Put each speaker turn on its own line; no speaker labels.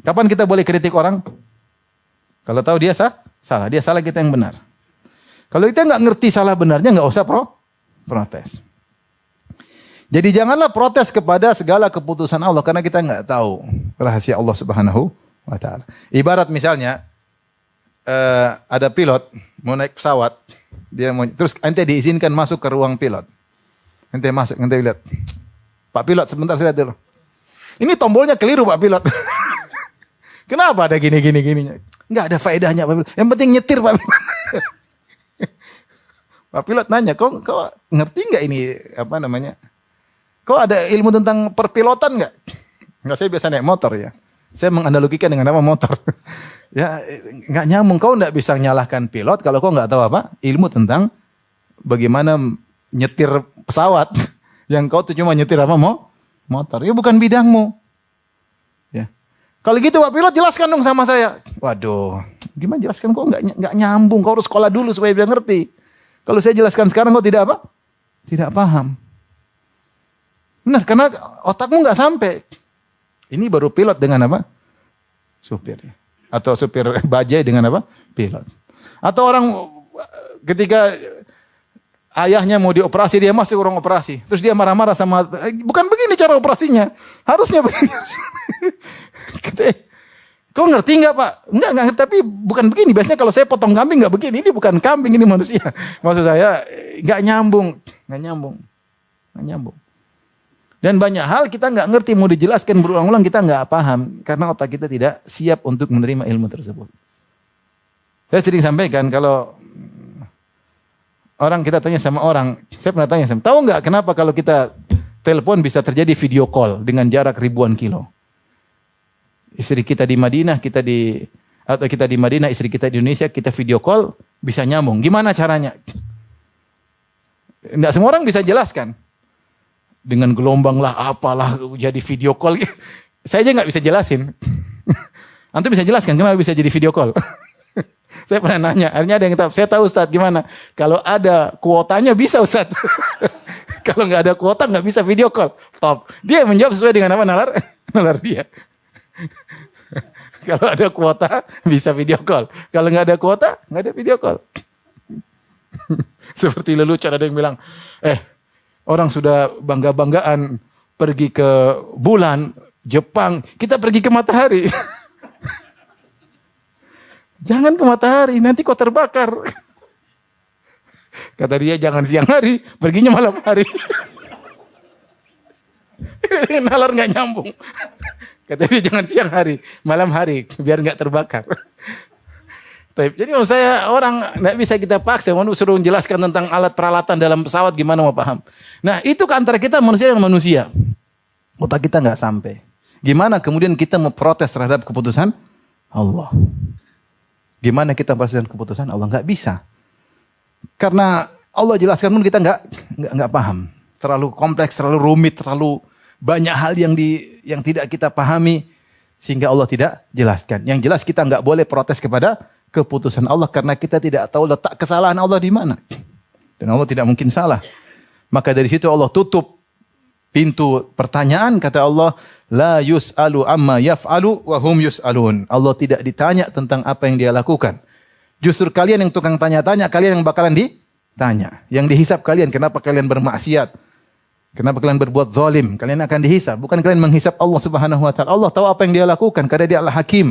Kapan kita boleh kritik orang? Kalau tahu dia salah, dia salah, kita yang benar. Kalau kita nggak ngerti salah benarnya, nggak usah protes. Jadi janganlah protes kepada segala keputusan Allah karena kita nggak tahu rahasia Allah Subhanahu wa taala. Ibarat misalnya ada pilot mau naik pesawat, terus ente diizinkan masuk ke ruang pilot. Ente masuk, ente lihat. Pak pilot sebentar saya lihat dulu. Ini tombolnya keliru Pak pilot. Kenapa ada gini-gininya? Enggak ada faedahnya Pak pilot. Yang penting nyetir Pak pilot. Pak pilot nanya, kau ngerti nggak ini apa namanya? Kau ada ilmu tentang perpilotan nggak? Nggak, saya biasa naik motor ya. Saya menganalogikan dengan nama motor. Ya nggak nyambung. Kau nggak bisa nyalahkan pilot kalau kau nggak tahu apa ilmu tentang bagaimana nyetir pesawat. Yang kau tuh cuma nyetir apa motor. Ya bukan bidangmu. Ya. Kalau gitu Pak pilot jelaskan dong sama saya. Waduh, gimana jelaskan? Kok nggak nyambung? Kau harus sekolah dulu supaya dia ngerti. Kalau saya jelaskan sekarang kau tidak apa? Tidak paham. Benar, karena otakmu nggak sampai. Ini baru pilot dengan apa? Supir. Atau supir bajai dengan apa? Pilot. Atau orang ketika ayahnya mau dioperasi, dia masuk ke ruang operasi. Terus dia marah-marah sama, bukan begini cara operasinya. Harusnya begini. Kau ngerti nggak Pak? Nggak ngerti, tapi bukan begini. Biasanya kalau saya potong kambing nggak begini. Ini bukan kambing, ini manusia. Maksud saya nggak nyambung. Dan banyak hal kita nggak ngerti, mau dijelaskan berulang-ulang kita nggak paham. Karena otak kita tidak siap untuk menerima ilmu tersebut. Saya sering sampaikan kalau orang kita tanya sama orang, saya pernah tanya sama, tahu nggak kenapa kalau kita telepon bisa terjadi video call dengan jarak ribuan kilo? Istri kita di Madinah, kita di Madinah, istri kita di Indonesia, kita video call bisa nyambung. Gimana caranya? Nggak semua orang bisa jelaskan. Dengan gelombang lah, apalah jadi video call. Saya aja nggak bisa jelasin. Antum bisa jelaskan kenapa bisa jadi video call? Saya pernah nanya, akhirnya ada yang tahu. Saya tahu Ustaz gimana. Kalau ada kuotanya bisa Ustaz. Kalau nggak ada kuota nggak bisa video call. Top. Dia menjawab sesuai dengan apa nalar dia. Kalau ada kuota bisa video call. Kalau nggak ada kuota nggak ada video call. Seperti lelucon ada yang bilang, orang sudah bangga-banggaan pergi ke bulan, Jepang, kita pergi ke matahari. Jangan ke matahari, nanti kau terbakar. Kata dia jangan siang hari, perginya malam hari. Nalar nggak nyambung. Kata dia jangan siang hari, malam hari, biar nggak terbakar. Jadi maksud saya orang nggak bisa kita paksa, mau suruh menjelaskan tentang alat peralatan dalam pesawat gimana mau paham. Nah itu ke antara kita manusia dengan manusia, otak kita nggak sampai. Gimana kemudian kita mau protes terhadap keputusan Allah? Gimana kita protes terhadap keputusan Allah? Nggak bisa, karena Allah jelaskan pun kita nggak paham. Terlalu kompleks, terlalu rumit, terlalu banyak hal yang tidak kita pahami sehingga Allah tidak jelaskan. Yang jelas kita nggak boleh protes kepada keputusan Allah karena kita tidak tahu letak kesalahan Allah di mana. Dan Allah tidak mungkin salah. Maka dari situ Allah tutup pintu pertanyaan, kata Allah, la yus'alu amma yaf'alu wa hum yus'alun. Allah tidak ditanya tentang apa yang dia lakukan. Justru kalian yang tukang tanya-tanya, kalian yang bakalan ditanya. Yang dihisap kalian, kenapa kalian bermaksiat? Kenapa kalian berbuat zalim? Kalian akan dihisap. Bukan kalian menghisap Allah Subhanahu wa taala. Allah tahu apa yang dia lakukan karena dia Al-Hakim.